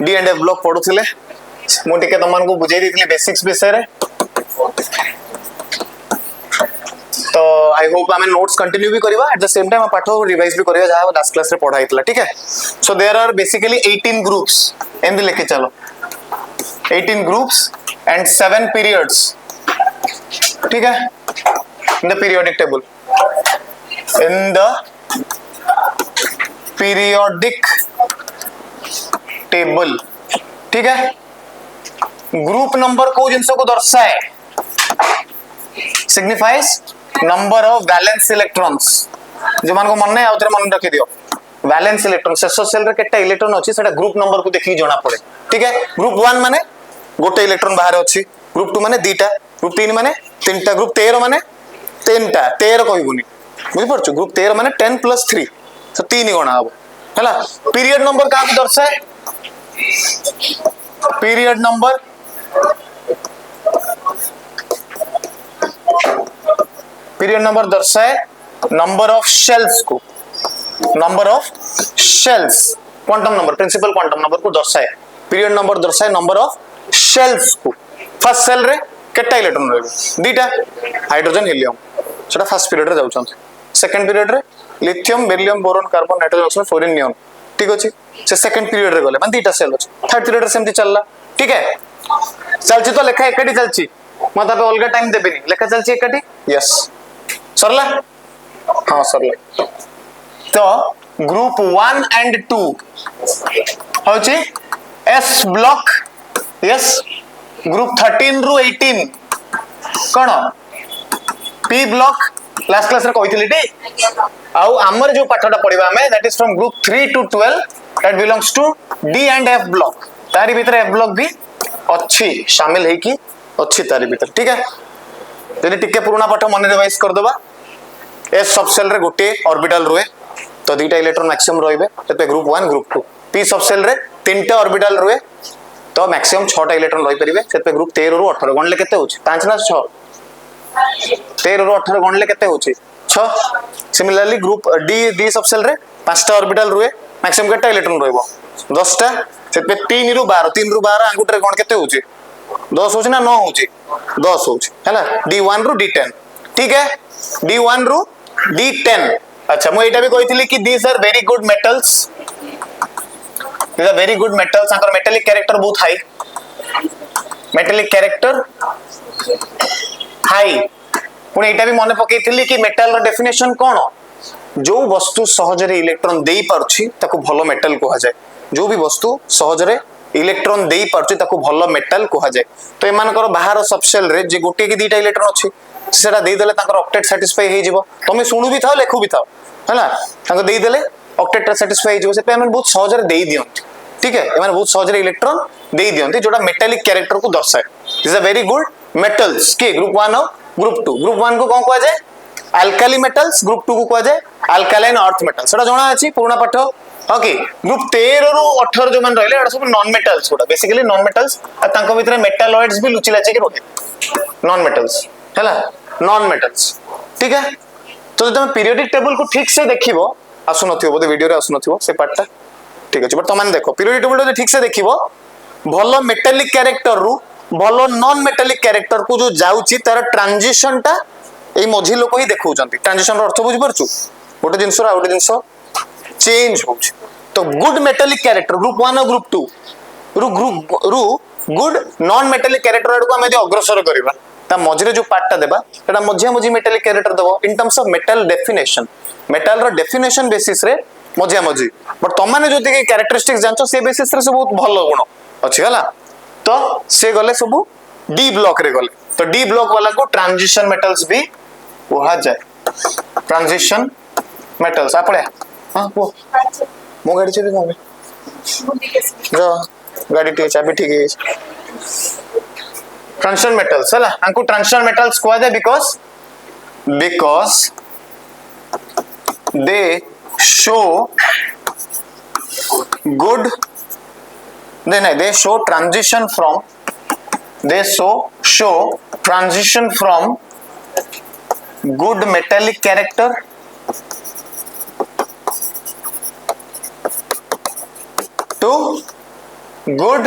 D and f block पढ़ुथिले मु टिके तमन को बुझाई देथिले बेसिक्स विषय रे तो आई होप आम नोट्स कंटिन्यू भी करवा एट द सेम टाइम पाठ रिवाइज भी करवा जहाँ लास्ट क्लास रे पढ़ाई थला ठीक है so there are basically 18 groups and लेके चलो 18 ग्रुप्स एंड 7 पीरियड्स ठीक है in the periodic table in the periodic table ठीक है ग्रुप नंबर को जिनसो को दर्शाए signifies number of valence electrons जो मान को मन नहीं आउतरे मन रखि दियो वैलेंस इलेक्ट्रॉन शेष सेल रे केटा इलेक्ट्रॉन अछि सेटा ग्रुप नंबर को देखि जणा पड़े ठीक है ग्रुप 1 माने गोटे इलेक्ट्रॉन बाहर अछि ग्रुप 2 माने दीटा ग्रुप 3 माने तीनटा ग्रुप 13 माने तीनटा 13 कहबुनी बुझि परछु ग्रुप 13 माने 10 + 3 तो 3 गणा हबो हैला पीरियड नंबर का दर्शाए पीरियड नंबर दर्शाए नंबर ऑफ शेल्स को number of shells quantum number principal quantum number को दर्शाए पीरियड नंबर दर्शाए नंबर ऑफ शेल्स को फर्स्ट सेल रे केटा इलेक्ट्रॉन रहबो दीटा हाइड्रोजन हीलियम सेटा फर्स्ट पीरियड रे जाउछन सेकंड पीरियड रे lithium beryllium boron carbon nitrogen oxygen fluorine neon ठीक अछि से सेकंड पीरियड रे गले मान दीटा सेल अछि थर्ड पीरियड रे सेमति चलला ठीक है चलछि तो लेखा एकटी चलछि मत पे अलगा टाइम देबेनी लेखा चलछि एकटी यस सरला हां सरला तो ग्रुप 1 एंड 2 होछि एस ब्लॉक यस ग्रुप 13 रु 18 कोन पी ब्लॉक लास्ट क्लास रे कहितली टी आउ हमर जो पाठटा पढिबा हमें that is from group 3 to 12 that belongs to d and f block तारी भीतर एफ ब्लॉक भी अच्छी शामिल है कि अच्छी तारी भीतर ठीक है जदि टिके पुराना पाठ मन रिवाइज कर दबा एस सब सेल रे गोटे ऑर्बिटल रहे तो दुईटा इलेक्ट्रॉन मैक्सिमम रहबे तते ग्रुप 1 ग्रुप 2 पी सब सेल रे तीनटा ऑर्बिटल रहे तो मैक्सिमम 6टा इलेक्ट्रॉन रही परिबे तते ग्रुप 13 रु 18 गणले केते होची 5 ना 6 13 रु 18 गणले केते होची 6 सिमिलरली ग्रुप डी सब सेल रे 5टा ऑर्बिटल रहे मैक्सिमम केटा इलेक्ट्रॉन रहबो 10टा तते 3 रु 12 अंगुठरे गण केते होची 10 होची ना 9 होची 10 होची हैला D1 रु D10 ठीक है D1 रु D10 अच्छा मु एटा भी कहितली कि these are very good metals these are very good metals आकर मेटालिक कैरेक्टर बहुत हाई मेटालिक कैरेक्टर हाई पुणी एटा भी मन पकेइतली कि मेटल रो डेफिनेशन कोन जो वस्तु सहज रे इलेक्ट्रॉन देई पारछि ताको भलो मेटल कोहा जाय जो भी वस्तु सहज रे इलेक्ट्रॉन देई पारछि ताको भलो मेटल कोहा जाय तो एमानकर बाहर सब सेल रे जे गोटे कि दीटा इलेक्ट्रॉन अछि सेटा देई देले ताकर ऑक्टेट सैटिस्फाई हे जिवो तमे सुनु भी थाओ लेखु भी थाओ हैला ताको देई देले ऑक्टेट सैटिस्फाई हे जिवो से पे एमन बहुत सहज रे देई दियंती ठीक है एमन बहुत सहज रे इलेक्ट्रॉन देई दियंती जोटा मेटालिक कैरेक्टर को दर्शाए this are very good metals के ग्रुप 1 और ग्रुप 2 ग्रुप 1 को कोन कोआ जाय अल्काली मेटल्स ग्रुप 2 को कोआ जाय अल्कालाइन अर्थ मेटल सेटा जणा अछि पुराना पाठ ओके ग्रुप 13 रु 18 जो मन रहले एटा सब नॉन मेटल्स गोटा बेसिकली नॉन मेटल्स आ तांको भितरे मेटालॉइड्स भी लुचि लाचे के रहे नॉन मेटल्स हैला नॉन मेटल्स ठीक है तो जब पीरियोडिक टेबल को ठीक से देखिबो आसुनथिबो बोले वीडियो रे आसुनथिबो से पार्टटा ठीक अछि बट तमान देखो पीरियोडिक टेबल ठीक से देखिबो भलो मेटालिक कैरेक्टर रु भलो नॉन मेटालिक कैरेक्टर को जो जाउची तार ट्रांजिशन टा ए मझी लोक ही देखौचंती ट्रांजिशन रो अर्थ बुझि परछु गोटे जिंस रो गोटे जिंस चेंज होउछ तो गुड मेटालिक कैरेक्टर ग्रुप 1 और ग्रुप 2 रु गुड नॉन मेटालिक कैरेक्टर आडू हम यदि अग्रसर करबा ता मझिरे जो पार्टटा देबा एटा मझी मेटालिक कैरेक्टर देबो in terms of metal definition metal रो डेफिनेशन बेसिस रे मझी बट तमाने जो देखि कैरेक्टरिस्टिक्स जानछो से बेसिस रे सब बहुत भलो गुण अछि हला तो से गले सब डी ब्लॉक रे गले तो डी ब्लॉक वाला को ट्रांजिशन मेटल्स भी कहा जाए ट्रांजिशन मेटल्स आपड़े हां वो मो गाड़ी चले जाबे जो गाड़ी टे चाबी ठीक है ट्रांजिशन मेटल्स हला हमको ट्रांजिशन मेटल्स कहा जाए because they show good they show transition from good metallic character to good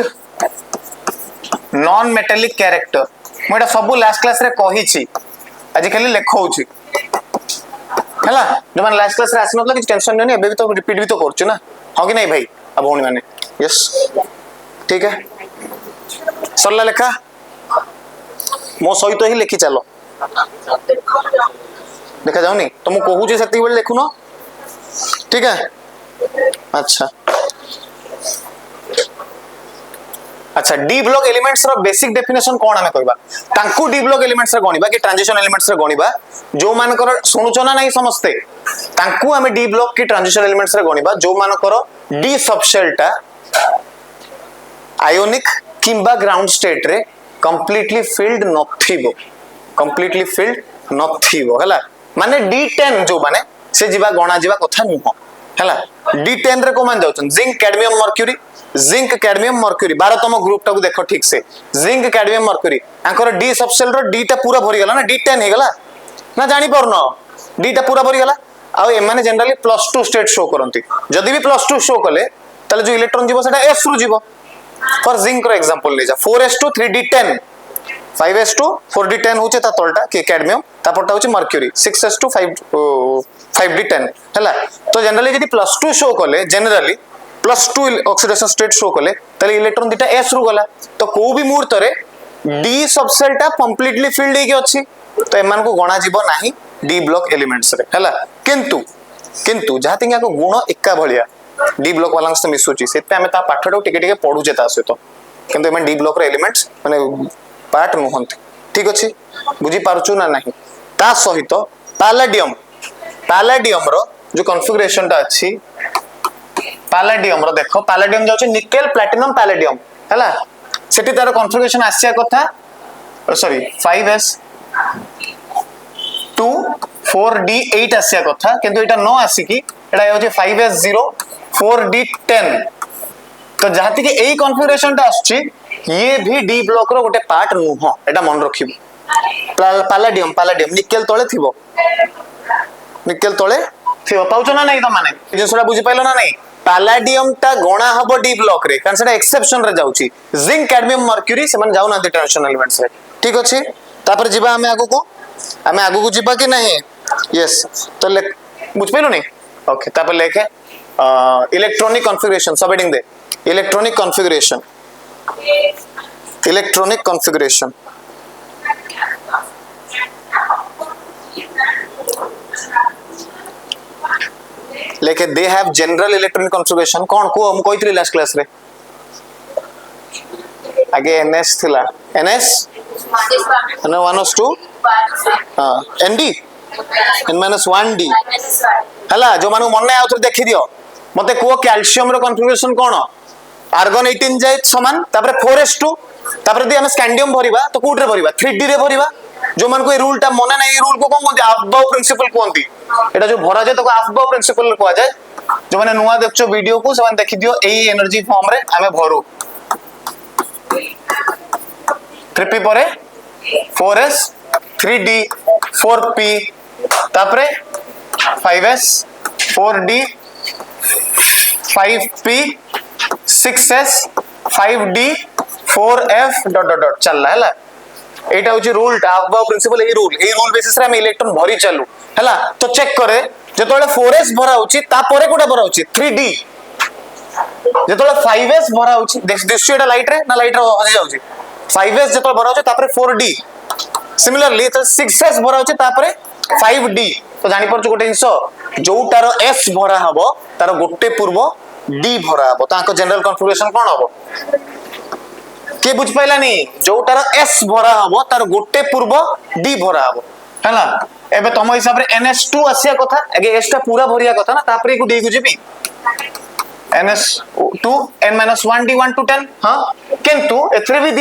non metallic character मुझे सब लास्ट क्लास रे कही छी आज खाली लेखौछि हैला जो मैंने लास्ट क्लास रे आसी नतला कि टेंशन नहीं एबे भी तो रिपीट भी तो करछु ना हां कि नहीं भाई अब भौणी माने यस ठीक है सरला लेखा मो सहित ही लिखि चलो देखा जाऊनी तो मु कहू जे सेति बेले लिखुनो ठीक है अच्छा अच्छा डी ब्लॉक एलिमेंट्स रो बेसिक डेफिनेशन कोन हमें कहबा तांकू डी ब्लॉक एलिमेंट्स रे गणिबा कि ट्रांजिशन एलिमेंट्स रे गणिबा जो मानकर सुनुचो ना नहीं समझते तांकू हमें डी ब्लॉक की ट्रांजिशन एलिमेंट्स रे गणिबा जो मानकर डी सबशेलटा आयोनिक किंबा ग्राउंड स्टेट रे कंप्लीटली फिल्ड नथिबो हला माने D10 जो माने से जीवा गणा जीवा कथा नुह हला D10 रे को मान जाउछन जिंक कैडमियम मर्क्यूरी 12तम ग्रुप टाको देखो ठीक से जिंक कैडमियम मर्क्यूरी आंकर डी सबसेल रो डी टा पूरा भरी गला ना D10 हे गला ना जानि परनो डी टा पूरा भरी गला आ ए माने जनरली +2 स्टेट शो करंती जदी भी +2 शो कले तले जो इलेक्ट्रॉन जीवो सेटा s रु जीवो फॉर जिंक रो एग्जांपल ले जा 4s2 3d10 5s2 4d10 होचे ता तलटा के कैडमियम ता पटा होचे मर्क्यूरी 6s2 5d10 हला तो जनरली जदी +2 शो कले जनरली +2 ऑक्सीडेशन स्टेट शो कले तले इलेक्ट्रॉन दिटा s रु गला तो को भी मुहूर्त रे d सबसेलटा कंप्लीटली फिल्ड हेके अछि तो एमान को गणा जीवो नाही d ब्लॉक एलिमेंट्स रे हला किंतु जहा तिंगा को गुण एका भलिया डी ब्लॉक वाला से मिसुची सेते हमें ता पाठडो टिके टिके पढुचे ता सहित किंतु एमन डी ब्लॉक रे एलिमेंट्स माने पार्ट नुहंती ठीक अछि बुझी पारछु ना नहीं ता सहित पैलेडियम रो जो कॉन्फ़िगरेशन ता अछि पैलेडियम रो देखो पैलेडियम जाउछि निकेल प्लैटिनम पैलेडियम हला सेठी तार कॉन्फ़िगरेशन आसिया कथा सॉरी 5s 2 4d8 आसिया कथा किंतु एटा न आसी कि एटा होछि 5s0 4d10 तो जहाती कि एई कॉन्फ़िगरेशन ता आछी ये भी डी ब्लॉक रो गोटे पार्ट नुह एटा मन रखिबो पैलेडियम निकेल तळे थिबो पाउछ ना नहीं त माने जेसडा बुझी पाइलो ना नहीं पैलेडियम ता गणा हबो डी ब्लॉक रे कारण सेटा एक्सेप्शन रे जाउची जिंक कैडमियम मर्क्यूरी से मन जाउ ना ट्रांजिशन एलिमेंट्स रे ठीक अछि तापर जिबा हमें आगु को जिबा कि नहीं यस तो बुझ पाइलो नहीं ओके तापर लेखे इलेक्ट्रॉनिक कॉन्फ़िगरेशन सब हेडिंग दे इलेक्ट्रॉनिक कॉन्फ़िगरेशन लेके they have general electronic configuration कौन को हम कोइतली लास्ट क्लास रे आगे ns थिला ns न 1s2 हां nd n -1d हला जो मानु मन आ उतर देखि दियो मते को कैल्शियम रो कॉन्फ़िगरेशन कोन आर्गन 18 जाय समान तापर 4s2 तापर यदि हम स्कैंडियम भरिबा तो कोट रे भरिबा 3d रे भरिबा जो मन को ए रूल ता मने नै ए रूल को कोन कोन अबव प्रिंसिपल कोनती एटा जो भरा जाय तो अबव प्रिंसिपल को आ जाय जो माने नुवा देखछो वीडियो को समान देखि दियो एई एनर्जी फॉर्म रे हमें भरू 3p परे 4s 3d 4p तापर 5s 4d 5p 6s 5d 4f dot dot dot चलला हैला एटा होची रूल टा above principal a rule basis रे हम इलेक्ट्रॉन भरी चलू हैला तो चेक करे जेतोले 4s भरा होची ता परे कोटा भरा होची 3d जेतोले 5s भरा होची दिस एटा लाइट रे ना लाइट रे आ जाउची 5s जेतो भरा होची तापर 4d सिमिलरली तो 6s भरा होची तापर 5d तो जानि परछु गोटे इंसो जोटार s भरा हबो तार गोटे पूर्व d भरा हबो ताको जनरल कॉन्फ़िगरेशन कोन हबो के बुझ पाइलानी जोटार s भरा हबो तार गोटे पूर्व d भरा हबो हैला एबे तम हिसाब रे ns2 आसिया कथा एगे s टा पूरा भरिया कथा ना तापर एको d गुजिबी ns2 n - 1d 1 to 10 हां किंतु एथरे भी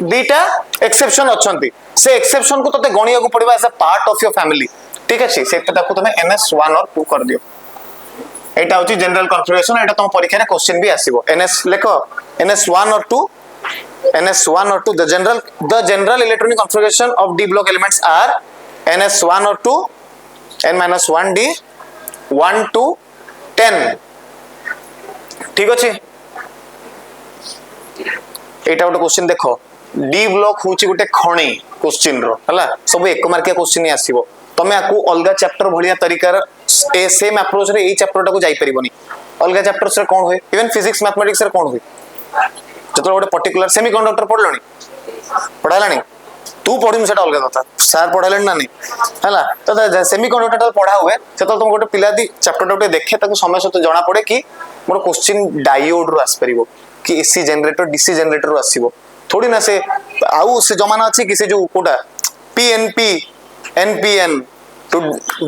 दीटा एक्सेप्शन अछंती से एक्सेप्शन को तते गणिया को पड़िबा as a part of your family ठीक अछि से ताको तमे ns1 और 2 कर दियो एटा होची जनरल कॉन्फ़िगरेशन एटा तम परीक्षा रे क्वेश्चन भी आसीबो ns लेखो ns1 और 2 the general electronic configuration of d block elements are ns1 or 2 n - 1d 1 to 10 ठीक अछि एटा गोटे क्वेश्चन देख डी ब्लॉक होची गोटे खणी क्वेश्चन रो हला सब एक मार्किया क्वेश्चन ही आसीबो तमे आकु अलगा चैप्टर भलिया तरीका ए सेम अप्रोच रे ए चैप्टर टाको जाई परिबोनी अलगा चैप्टर से कोन होय इवन फिजिक्स मैथमेटिक्स रे कोन होय जतो गोटे पर्टिकुलर सेमीकंडक्टर पढलणी पढालानी तू पढिम सेटा अलगा कथा सर पढालेन ना नहीं हला तो सेमीकंडक्टर पढा हुए से तो तुम गोटे पिला दी चैप्टर गोटे देखे ताको समय सहित जणा पड़े कि मोर क्वेश्चन डायोड रो आस परिबो कि एसी जनरेटर डीसी जनरेटर रो आसीबो थोड़ी ना से आउ से जमाना अछि कि से जो कोटा पीएनपी एनपीएन तो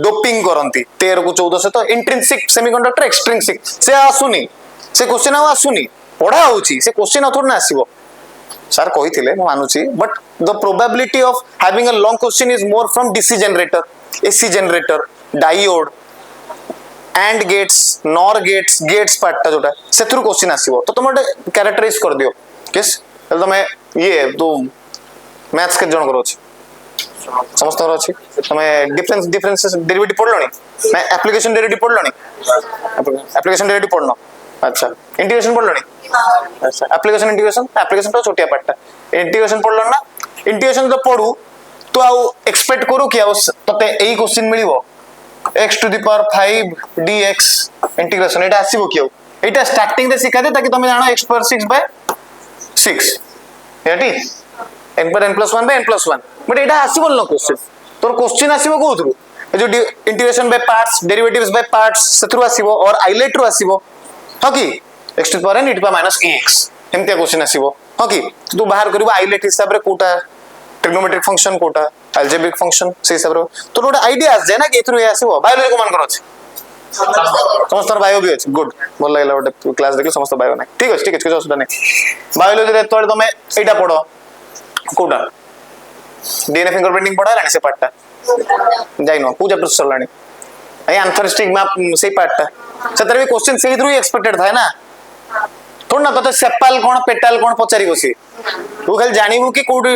डोपिंग करंती 13 को 14 से तो इंट्रिंसिक सेमीकंडक्टर एक्सट्रिंसिक से आसुनी से क्वेश्चन आसुनी पढ़ा होची से क्वेश्चन थोड़ी ना आसीबो सर कही मैं मानुची but the probability of having a long question is more from DC generator AC generator diode and gates NOR gates gates part जोटा सेथुर क्वेश्चन आसीबो तो तुम कैरेक्टराइज कर दियो किस तमे ये तो मैथ्स के जण करो छी समस्त करो छी तमे डिफरेंसेस डेरिवेटिव पढ़लनी मैं एप्लीकेशन डेरिवेटिव पढ़लनी एप्लीकेशन डेरिवेटिव पढ़नो अच्छा इंटीग्रेशन पढ़लनी अच्छा एप्लीकेशन तो छोटिया पार्ट इंटीग्रेशन पढ़लो ना इंटीग्रेशन तो पढ़ू तो आउ एक्सपेक्ट करू कि तते एई क्वेश्चन मिलिबो x to the power 5 dx integration एटा आसीबो कियो एटा स्टार्टिंग रे सिखा दे ताकि तुम जानो x पर 6 by 6 एटी n पर n plus 1 by n plus 1 but एटा आसीबो न क्वेश्चन तोर क्वेश्चन आसीबो कोथरु जो integration by parts derivatives by parts सेथरु आसीबो और आइलेट रु आसीबो ह कि x to the power n e to the power minus ax एमतिया क्वेश्चन आसीबो ह कि तू बाहर करबो आइलेट हिसाब रे कोटा ट्रिग्नोमेट्रिक फंक्शन कोटा अलजेब्रिक फंक्शन से हिसाब रे तो गोटे आईडिया आस जाय ना कि एथरु आसीबो बायोलॉजी को मान कर अछि समस्त बायो भी अछि गुड बोल लागला गोटे क्लास देखले समस्त बायो नै ठीक अछि कुछ असुविधा नै बायोलॉजी रे तोळे तमे एटा पढो कोटा डीएनए फिंगरप्रिंटिंग पढा लानी से पार्टटा जाइनो पूजा चैप्टर चलानी ए आंथर मैप से पार्टटा सतरे भी क्वेश्चन से थ्रू एक्सपेक्टेड था ना थोड़ा ना तो सेपाल कोन पेटाल कोन पचारी बसी तू खाली जानिबू कि कोड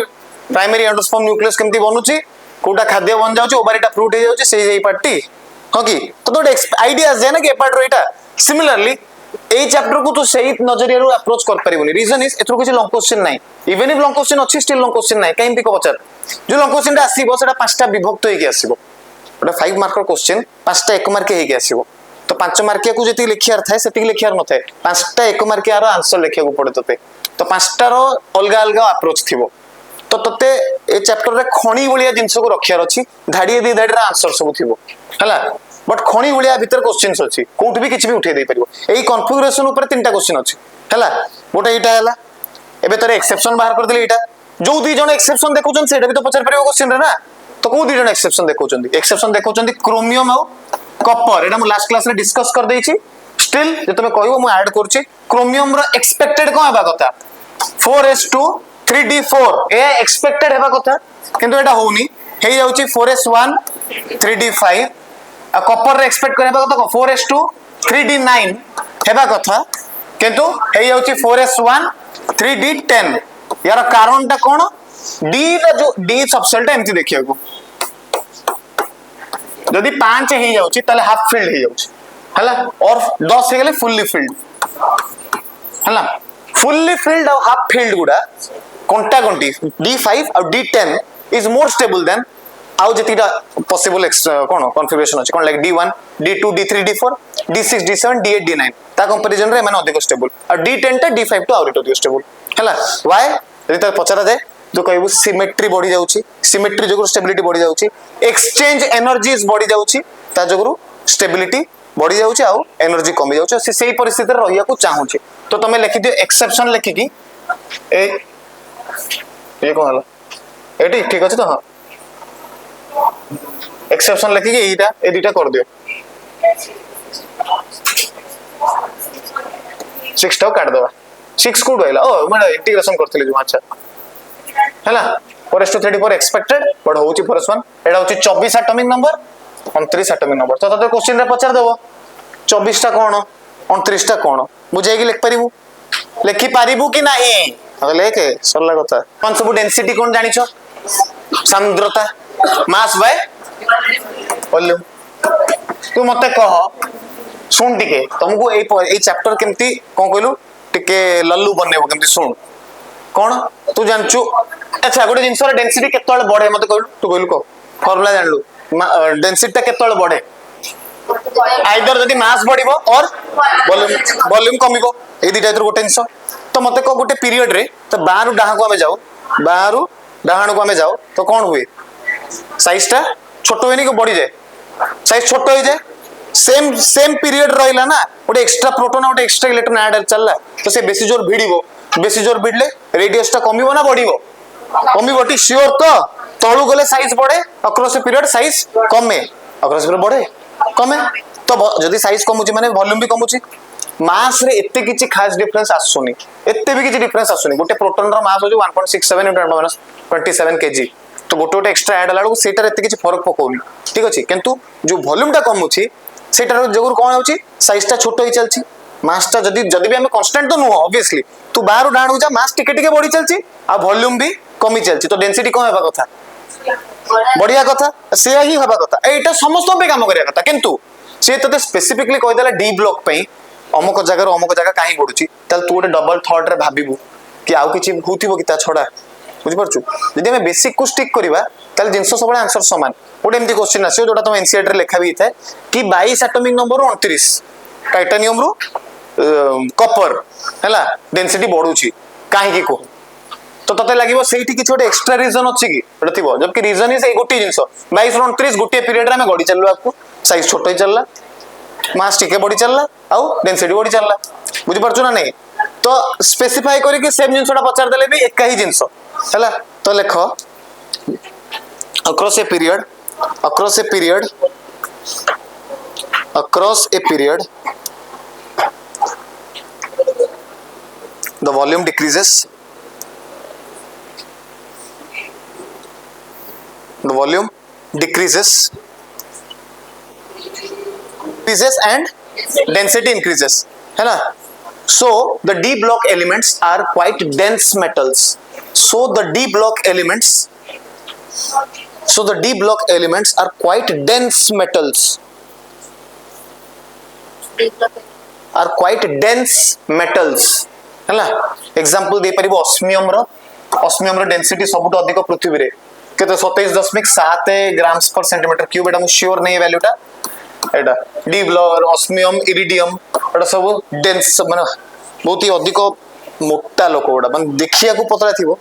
प्राइमरी एंडोस्पर्म न्यूक्लियस केमती बनुची कोटा खाद्य बन जाउची ओवारिटा फ्रूट हे जाउची से एई पार्टी ह कि तो आइडिया जे ना कि पार्ट रो एटा सिमिलरली ए चैप्टर को तो सही नजरिया रो अप्रोच कर परिबोनी रीजन इज एथरो कुछ लॉन्ग क्वेश्चन नाही इवन इफ लॉन्ग क्वेश्चन अछि स्टिल लॉन्ग क्वेश्चन नाही काई को पचार जो लॉन्ग क्वेश्चन रा आसीबो सेटा पांचटा विभक्त होई के आसीबो ओटा 5 मार्कर क्वेश्चन पांचटा 1 मार्क हे के आसीबो तो 5 मार्किया को जति लिखियार थाए सेति लिखियार न थाए पांचटा 1 मार्किया रो आंसर लिखिया को पड़े तते तो पांचटा रो अलगा अलगा अप्रोच थिबो तो तते ए चैप्टर रे खणी बलिया जिंस को रखियार अछि धाडी दी धाडी रा आंसर सब थिबो हला बट खणी बलिया भीतर क्वेश्चंस अछि कोठ भी किछ भी उठे दे परिबो एई कॉन्फ़िगरेशन ऊपर तीनटा क्वेश्चन अछि हला गोटे एटा हला एबे तरे एक्सेप्शन बाहर कर देले एटा जो दी जण एक्सेप्शन देखौछन सेटा भी तो पचार परिबो क्वेश्चन रे ना तो को दी जण एक्सेप्शन देखौछन क्रोमियम और कॉपर एटा म लास्ट क्लास रे डिस्कस कर देछि स्टिल जे तमे कहबो म ऐड करछि क्रोमियम रो एक्सपेक्टेड कोन हेबा कथा 4s2 3d4 ए एक्सपेक्टेड हेबा कथा किंतु एटा होउनी हे जाउछि 4s1 3d5 आ कॉपर रे एक्सपेक्ट करबा कथा 4s2 3d9 हेबा कथा किंतु हे जाउछि 4s1 3d10 यार कारणटा कोन d रा जो d सबसेलटा एमति देखिया को यदि 5 हे जाउछि तले हाफ फिल्ड हे जाउछि हला और 10 हे गेले फुल्ली फिल्ड हला फुल्ली फिल्ड और हाफ फिल्ड गुडा कोंटा कोंटी d5 और d10 is more stable then आउ जतिटा पॉसिबल कोन कॉन्फ़िगरेशन अछि cone like d1 d2 d3 d4 d6 d7 d8 d9 ता कंपैरिजन रे माने अधिक स्टेबल और d10 टा d5 तो आउट अधिक स्टेबल हला व्हाई यदि त पचरा जाय तो कहबो सिमेट्री बढ़ी जाउची सिमेट्री जगुर स्टेबिलिटी बढ़ी जाउची एक्सचेंज एनर्जीज बढ़ी जाउची ता जगुर स्टेबिलिटी बढ़ी जाउची आ एनर्जी कमी जाउची से सेही परिस्थिति रे रहिया को चाहूची तो तमे लिखि दियो एक्सेप्शन लिखि की ए ये कोन हला एटी ठीक अछि तो हां एक्सेप्शन लिखि के एटा ए दुटा कर दियो 6 टा काट दबा 6 कोड होइला ओ माने इंटीग्रेशन करथिले जो अच्छा हैला 4s2 एक्सपेक्टेड बट होउची 4s1 एटा होउची 24 एटॉमिक नंबर 29 एटॉमिक नंबर तो तते क्वेश्चन रे पचार देबो 24 टा कोन 29 टा कोन बुझाई के लिख परिबू लिखि परिबू कि नाही अगर लेके सरला कथा कोन सब डेंसिटी कोन जानि छ सांद्रता मास बाय वॉल्यूम तू मते कह सुन टिके तुमको ए चैप्टर केमती कोन कहलु टिके लल्लू बनेबो केमती सुन कौन तू जानचु अच्छा गोटे जिनस डेंसिटी केतळे बढ़े मते कहलु तू कहलु को फार्मूला जानलु डेंसिटी ता केतळे बढ़े आइदर जदी मास बढ़िबो और वॉल्यूम कमिबो ए दुटा इधर गोटे जिनस तो मते को गोटे पीरियड रे तो बाहरु डाहा को आमे जाऊ बाहरु डाहाण को आमे जाऊ तो कौन हुए साइज टा छोटो होनी को बढ़ी जाए साइज छोटो हो जाए सेम सेम पीरियड रहिला ना गोटे एक्स्ट्रा प्रोटॉन गोटे एक्स्ट्रा इलेक्ट्रॉन ऐड चलला तो से बेसी जोर भिड़िबो बेसी जोर भिड़ले रेडियस टा कमिबो ना बढ़िबो कमिबो टी श्योर तो तळु गले साइज बढ़े अक्रॉस ए पीरियड साइज कमे अक्रॉस पीरियड बढ़े कमे तो जदी साइज कमुची माने वॉल्यूम भी कमुची मास रे एते किछि खास डिफरेंस आसुनी एते भी किछि डिफरेंस आसुनी गोटे प्रोटॉन रो मास हो 1.67 × 10⁻27 kg तो गोटे गोटे एक्स्ट्रा ऐड लाडू सेटार एते किछि फरक पकोनी ठीक अछि किंतु जो वॉल्यूम टा कमुची सेटार जगुर कोन होची साइज टा छोटो ही चलची मास टा जदी जदी भी हम कांस्टेंट तो नो ऑब्वियसली तू बाहर डाणू जा मास टिके टिके बढ़ी चलची आ वॉल्यूम भी कमी चलची तो डेंसिटी कम हेबा कथा बढ़िया कथा से ही हेबा कथा एटा समस्त पे काम करिया कथा किंतु से तते स्पेसिफिकली कहि देला डी ब्लॉक पे अमुक जगह काहे बढ़ुची तल तू गोटे डबल थॉट रे भाबिबू कि आउ किछि होतिबो कि ता छोडा बुझि परछु जदि हम बेसिक को स्टिक करिबा तल जिंस सब आंसर समान गोटे एमती क्वेश्चन आसी जोटा तुम एनसीईआरटी रे लेखा भी थाए कि 22 एटॉमिक नंबर 29 टाइटानियम रो कॉपर हैला डेंसिटी बढ़ुची काहे कि को तो तते लागिबो सेठी किछि गोटे एक्स्ट्रा रीजन अछि कि एटा थिबो जबकि रीजन इज ए गोटे जिंस 22 रो 29 गोटे पीरियड रे हम गडी चललो आपको साइज छोटो ही चलला मास टिके बड़ी चलला आउ डेंसिटी बड़ी चलला बुझि परछु ना नहीं तो स्पेसिफाई करी कि सेम जिंसटा पचार देले भी एक ही जिंस हैला तो लेखो across a period the volume decreases and density increases है ना so the d block elements are quite dense metals so the d block elements are quite dense metals है ना एग्जांपल दे परिबो ऑस्मियम रो डेंसिटी सबुट अधिक पृथ्वी रे केते 27.7 grams पर centimetre cube एटा मु sure नहीं वैल्यूटा एटा डी ब्लॉक ऑस्मियम इरिडियम एटा सब डेंस माने बहुत ही अधिक मोटा लोक ओडा माने देखिया को पतला थिबो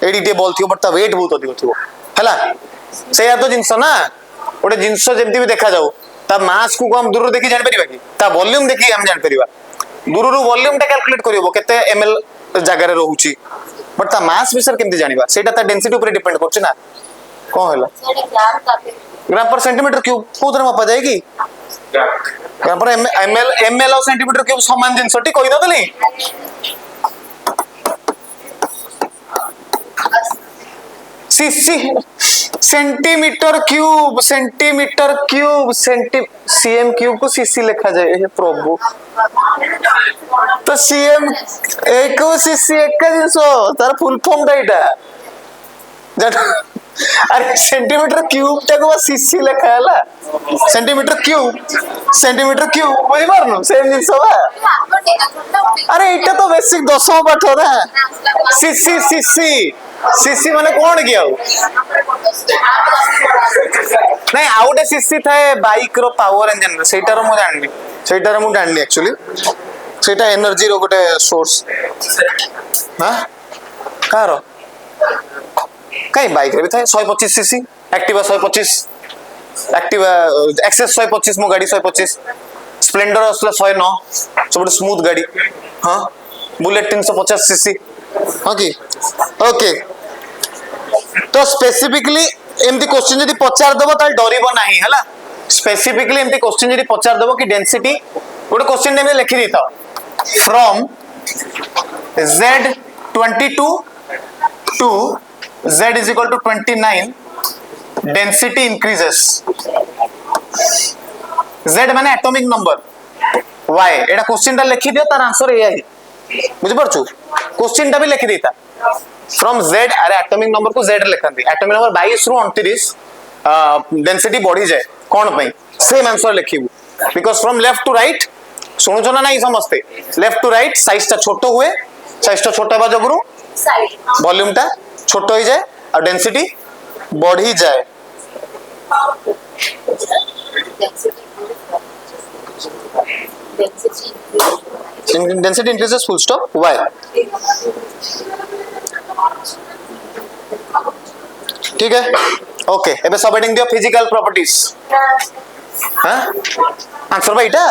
एडी टे बॉल थिबो बट ता वेट बहुत अधिक थिबो हैला सेया तो जिंस ना ओडे जिंस जेमति भी देखा जाऊ ता मास को हम दूर देखि जान परिबा कि ता वॉल्यूम देखि हम जान परिबा दूर रो वॉल्यूम टा कैलकुलेट करिवो केते एमएल जगह रे रहउची बट ता मास विषय केमति जानिबा सेटा ता डेंसिटी ऊपर डिपेंड करछ ना कोन हैला ग्राम पर सेंटीमीटर क्यूब कोदर मापा जाएगी ग्राम पर एमएल और सेंटीमीटर क्यूब समान जिंसटी कहि दतली CC centimetre cube CM cube को सीसी लिखा जाए हे प्रभु तो सीएम एक सीसी एक जिंस तार फुल फॉर्म डाइटा अरे सेंटीमीटर क्यूब टाको सीसी लिखा हैला सेंटीमीटर क्यूब बुझि पारनु सेम जिंस बा अरे एटा तो बेसिक 10 पाठ ना सीसी माने कोन किया नहीं आउटे सीसी थाए बाइक रो पावर इंजन सेटार मु जाननी एक्चुअली सेटा एनर्जी रो गोटे सोर्स हां कार कई बाइक रे भी थाए 125 सीसी एक्टिवा 125 एक्टिवा एक्सेस 125 मो गाड़ी 125 स्प्लेंडर असला 109 सब स्मूथ गाड़ी हां बुलेट 350 सीसी हां की ओके तो स्पेसिफिकली एमती क्वेश्चन यदि पचार दबो त डरिबो नाही हला स्पेसिफिकली एमती क्वेश्चन यदि पचार दबो कि डेंसिटी गोटे क्वेश्चन नेम लिखि देता from Z22 to Z is equal to 29 density increases Z माने एटॉमिक नंबर Y एटा क्वेश्चन ता लिखि दियो तार आंसर एया ही बुझ परछु क्वेश्चन ता भी लिखि देता फ्रॉम Z अरे एटॉमिक नंबर को Z लिखंती एटॉमिक नंबर 22 रो 29 डेंसिटी बढ़ी जाए कोन पई सेम आंसर लिखिबू because from left to right शुणुच ना नहीं समस्ते लेफ्ट टू राइट साइज टा छोट हुए साइज टा छोट हेबा जगरू वॉल्यूम टा छोट हो जाए और डेंसिटी बढ़ी जाए density increases full stop why ठीक है ओके एबे सब हेडिंग दियो फिजिकल प्रॉपर्टीज हां आंसर भाई इटा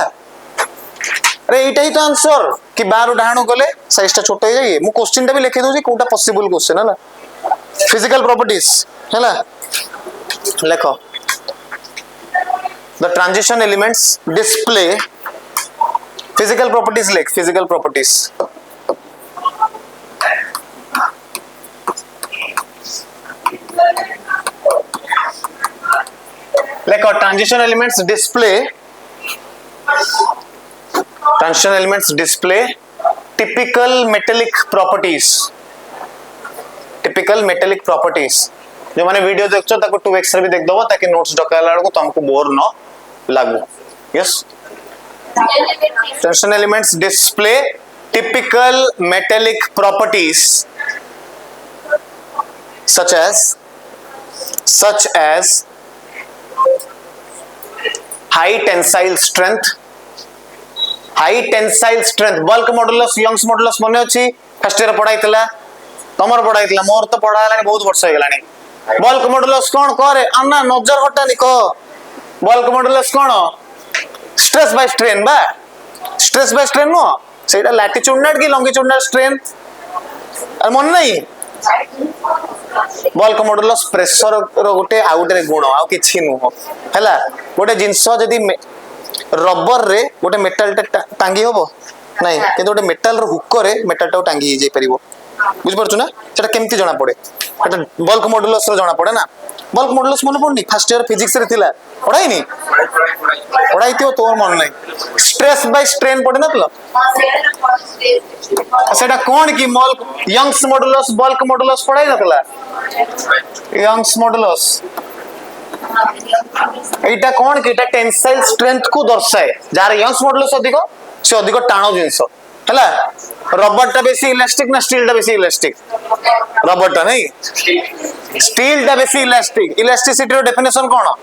अरे इटा ही तो आंसर कि बारो डाहणो गले साइज टा छोट हो जाई मु क्वेश्चन टा भी लिखि दउ जे कोटा पॉसिबल क्वेश्चन हला फिजिकल प्रॉपर्टीज हला लिखो the transition elements display physical properties like physical properties like our transition elements display typical metallic properties जो माने वीडियो देखछो ताको 2x रे भी देख दबो ताकि नोट्स डकाला को तुमको बोर न लागू yes transition elements display typical metallic properties such as high tensile strength bulk modulus young's modulus मने अछि फर्स्ट ईयर पढाइतला तमर पढाइतला मोर तो पढालानी बहुत वर्ष हो गेलानी bulk modulus कोन करे अन्ना नजर हटानी को bulk modulus कोन stress by strain नो सेटा latitudinal कि longitudinal strain अरे मन नहीं bulk modulus pressure रो गोटे आउटरे गुण आ किछि नु हैला गोटे जिंस जदी रबर रे गोटे मेटल टांगी होबो नहीं किंतु गोटे मेटल रो हुक रे मेटल टा टांगी जाई परिबो बुझ परछु ना सेटा केमति जणा पड़े सेटा bulk modulus रो जणा पड़े ना bulk modulus मन पड़नी फर्स्ट ईयर फिजिक्स रे थिला पढ़ाई नहीं पढ़ाई थियो तोर मन नहीं स्ट्रेस बाय स्ट्रेन पड़े ना तो सेटा कोन की यंग्स मॉडुलस bulk modulus पढ़ाई नतला यंग्स मॉडुलस एटा कोन की एटा टेंसाइल स्ट्रेंथ को दर्शाए जार यंग्स मॉडुलस अधिक से अधिक टाणो जिंस हला रबर टा बेसी इलास्टिक ना स्टील टा बेसी इलास्टिक रबर टा नहीं स्टील टा बेसी इलास्टिक इलास्टिसिटी रो डेफिनेशन कोन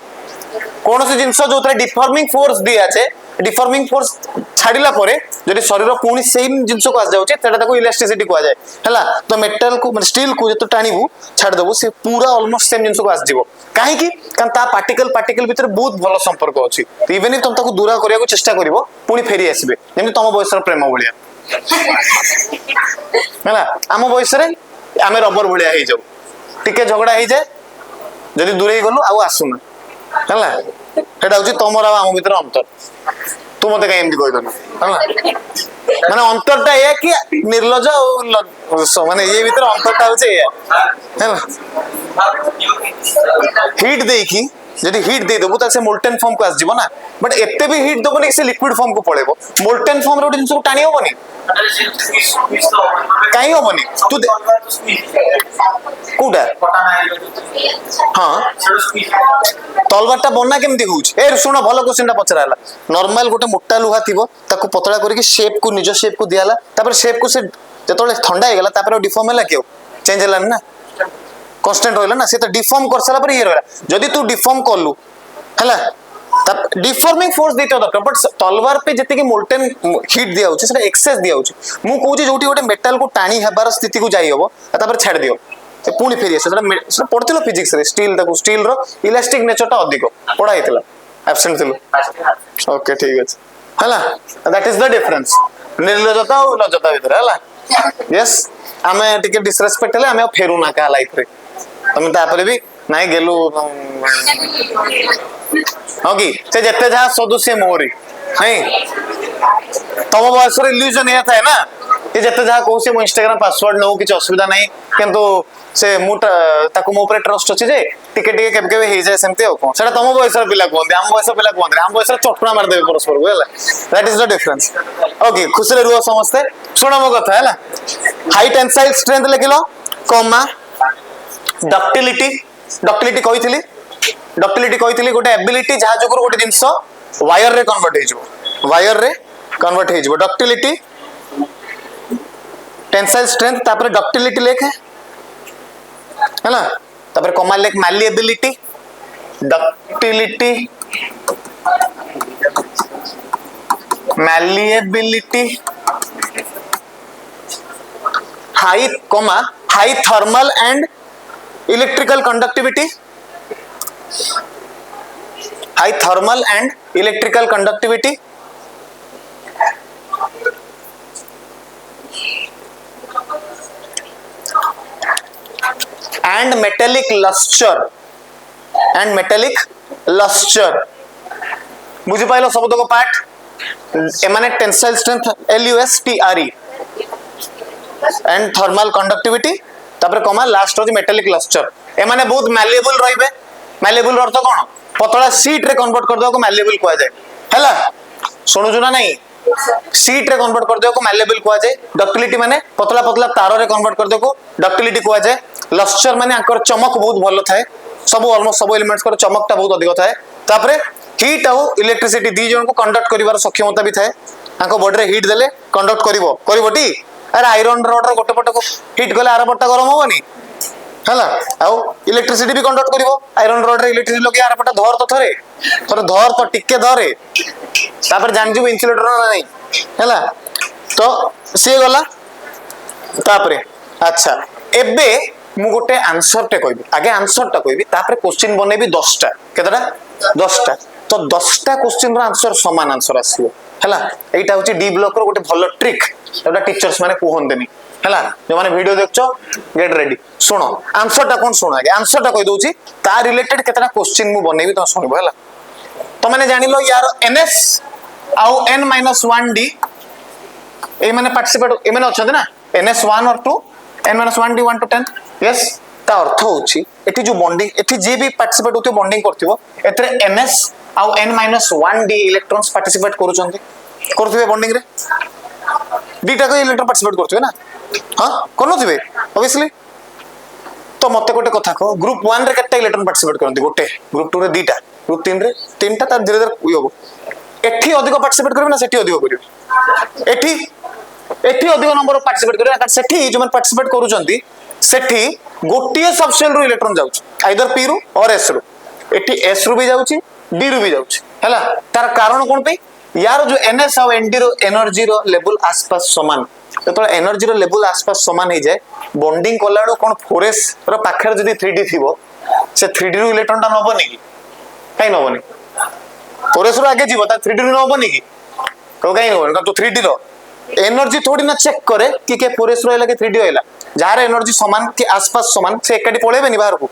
कोन से जिंस जो डिफॉर्मिंग फोर्स दिया छे डिफॉर्मिंग फोर्स छाडिला परे जदि शरीर पुणी सेम जिंस को आ जाउचे तेटा ताको इलास्टिसिटी को आ जाए हला तो मेटल को स्टील को जतो टाणीबू छाड़ देबो से पूरा ऑलमोस्ट सेम जिंस को आस जीवो काहे की कारण ता पार्टिकल भीतर बहुत भलो संपर्क अछि तो इवन इफ तुम ताको दूरा करिया को चेष्टा करिवो पुणी फेरी आसीबे जेमि तम बयसर प्रेम भलिया हला आम बयसरे आमे रबर भलिया हे जाऊ टिके झगड़ा हे जाए जदि दूरे गलु आउ आसुना हला एटा होची तमरा आम भीतर अंतर तू मते काई एमदी कहिदन हला माने अंतरटा या कि निर्लज माने ये भीतर अंतरटा होचे या हला हीट देखी जदि हीट दे देबो त से मोल्टेन फॉर्म को आस जीवो ना बट एते भी हीट दबो नै से लिक्विड फॉर्म को पळेबो मोल्टेन फॉर्म रो जिंस को टाणी होबो नै काई होबो नै तू कोडा हां तलवारटा बन्ना केमती होउछ ए सुनो भलो क्वेश्चन टा पचराला नॉर्मल गोटे मोटा लुहा थिबो ताको पतळा करिके शेप को निज शेप को दियाला तापर शेप को से जतोले ठंडा हे गेला तापर डिफॉर्म होला केओ चेंज होला ना कांस्टेंट रहला ना से तो डिफॉर्म कर साला पर ये रहला जदी तू डिफॉर्म करलु हला तब डिफॉर्मिंग फोर्स देतो दरकार बट तलवार पे जति के मोल्टेन हीट दिया होची सेटा एक्सेस दिया होची मु कहूची जोटी गोटे मेटल को टाणी हेबार स्थिति को जाई होबो तापर छाड़ दियो से पुणी फेरी आसे सेटा पढतिलो फिजिक्स रे स्टील रो इलास्टिक नेचर टा अधिक पढा हेतला एब्सेंट थिलो ओके ठीक अछि हला दैट इज द डिफरेंस निर्लजता और लजता भीतर हला यस आमे टिके डिसरेस्पेक्ट हले आमे फेरू ना का लाइफ रे तमे तापरे भी नाही गेलु ओके से जत्ते जहा सदस्य मोरी नहीं तम बयस रे इल्यूजन या था ना ये जत्ते जहा कहू से मो इंस्टाग्राम पासवर्ड नो किछ असुविधा नहीं किंतु से मुटा ताको मो ऊपर ट्रस्ट अछि जे टिके टिके केब केबे हे जाय सेमते हो कोन सेटा तम बयस रे पिला कोन हम बयस पिला कोन हम बयस चटकुना मार देबे परस्पर को हला that is the difference okay खुशी रे रुओ समझते सुनो मो कथा हला हाई टेंसाइल स्ट्रेंथ लिखिलो कॉमा डक्टिलिटी कहिथिली गोटे एबिलिटी जहा जो गोटे जिंस वायर रे कन्वर्ट हे जो वायर रे कन्वर्ट हे जिवो डक्टिलिटी टेंसाइल स्ट्रेंथ तापर डक्टिलिटी लेख है ना तापर कमा लेख malleability ductility malleability high comma high thermal and electrical conductivity high thermal and electrical conductivity and metallic luster बुझी पाइलो सब तक पार्ट एमाने tensile strength LUSTRE and thermal conductivity तापर कमा लास्ट हो मेटालिक लस्टर एमाने बहुत मैलेबल रहिबे मैलेबल अर्थ कोन पतला शीट रे कन्वर्ट कर दो को मैलेबल कुआ जाय हैला सुनु जुना नहीं शीट रे कन्वर्ट कर दो को मैलेबल कुआ जाय डक्टिलिटी माने पतला पतला तार रे कन्वर्ट कर दो को डक्टिलिटी कुआ जाय लस्टर माने आकर चमक बहुत भलो थाए सब ऑलमोस्ट सब एलिमेंट्स कर चमकटा बहुत अधिक थाए तापरे हीट आउ इलेक्ट्रिसिटी दी जन को कंडक्ट करिवार सक्षमता भी थाए आको बॉडी रे हीट देले कंडक्ट करिवोटी अरे आयरन रॉड रो गोटे पट को हीट गले आर पटटा गरम होबनी हला आउ इलेक्ट्रिसिटी भी कंडक्ट करिवो आयरन रॉड रे इलेक्ट्रिसिटी लगे आर पटटा धर तो थरे धर तो टिके धरे तापर जान जिवो इन्सुलेटर नहीं हला तो से गला तापरे अच्छा एबे मु गोटे आंसर टे कहबी आगे आंसर टा कहबी तापर क्वेश्चन बनेबी 10टा केतटा 10टा तो 10टा क्वेश्चन रो आंसर समान आंसर आसीबो हला एटा होची डी ब्लॉक रो गोटे भलो ट्रिक एटा टीचर्स माने कहंदेनी हला जो माने वीडियो देखछो गेट रेडी सुनो आंसर टा कोन सुनो आगे आंसर टा कहि दोची ता रिलेटेड केतटा क्वेश्चन मु बनेबी तो सुनिबो हला तो माने जानि लो यार NS आउ N-1D ए माने पार्टिसिपेट ए माने अछन ना NS1 और 2 N-1D 1 to 10 यस ता अर्थ होची एठी जो बॉन्डिंग एठी जे भी पार्टिसिपेट होते बॉन्डिंग करथिबो एतरे NS आउ N-1D इलेक्ट्रॉन्स पार्टिसिपेट करूचंती करथिबे बॉन्डिंग रे दीटा को इलेक्ट्रॉन पार्टिसिपेट करथिबे ना हां करनथिबे ऑब्वियसली तो मते गोटे कथा को ग्रुप 1 रे केटा इलेक्ट्रॉन पार्टिसिपेट करनती गोटे ग्रुप 2 रे दीटा ग्रुप 3 रे तीनटा तार धीरे धीरे होबो एठी अधिक पार्टिसिपेट करबे ना सेठी अधिक करिवे एठी अधिक नंबर पार्टिसिपेट करबे ना सेठी जो मन पार्टिसिपेट करूचंती सेठी गोटिए सबसेल रो इलेक्ट्रॉन जाउछ आइदर P रो और S रो एठी S रो भी जाउछि D रो भी जाउछि हैला तार कारण कोन पे यार जो NS और ND रो एनर्जी रो लेवल आसपास समान तो एनर्जी रो लेवल आसपास समान हे जाय बॉन्डिंग कोलाडो कोन 4s रो पाखर जदी 3D थिबो से 3D रो इलेक्ट्रॉन ता नबो नेकी काई नबो ने 4s रो आगे जीवो ता 3D रो नबो नेकी को काई नबो तो 3D रो एनर्जी थोड़ी ना चेक करे कि 4s रो हैला के 3D हैला जार एनर्जी समान के आसपास समान से एकाडी पळेबेनी बाहर को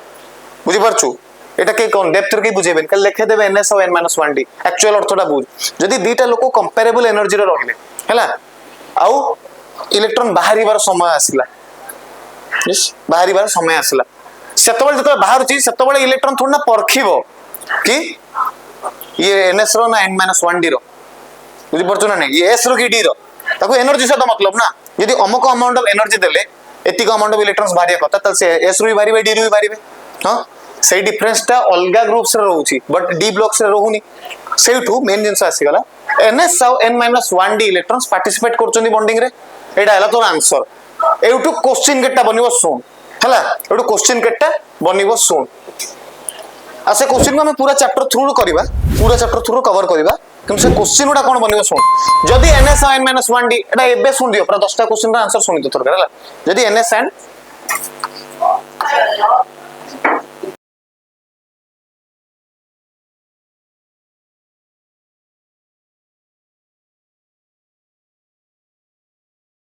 बुझी परछु एटा के कोन डेप्थ के बुझेबेन कल लिखे देबे NS और N-1D एक्चुअल अर्थटा बुझ जदी दीटा लोक कंपेरेबल एनर्जी रे रहिले हैला आउ इलेक्ट्रॉन बाहरीबार समय आसिला यस बाहरीबार समय आसिला सेतबेल जत बाहर छी सेतबेल इलेक्ट्रॉन थोड़ा ना परखिबो कि ये NS रो ना N-1D रो बुझी परछु ना नहीं ये S रो की D रो ताको एनर्जी से तो मतलब ना यदि अमुक अमाउंट ऑफ एनर्जी देले एतिक अमाउंट ऑफ इलेक्ट्रॉन्स बाहरिया कथा त से S रो भी बाहरिबे D रो भी बाहरिबे हां से डिफरेंस टा अलगा ग्रुप्स रे रहउची बट D ब्लॉक्स रे रहउनी सेठू मेन जिंस आसी गला NS और N-1D इलेक्ट्रॉन्स पार्टिसिपेट करचोनी बॉन्डिंग रे एटा हला तोर आंसर एउटू क्वेश्चन केटा बनिबो सुन हला एउटू क्वेश्चन केटा बनिबो सुन आ से क्वेश्चन को हम पूरा चैप्टर थ्रू करबा पूरा चैप्टर थ्रू कवर करबा किंतु से क्वेश्चन उडा कोन बनिबो सुन जदी NS और N-1D एटा एबे सुन दियो पूरा 10टा क्वेश्चन रा आंसर सुनि तो थोर हला जदी NS and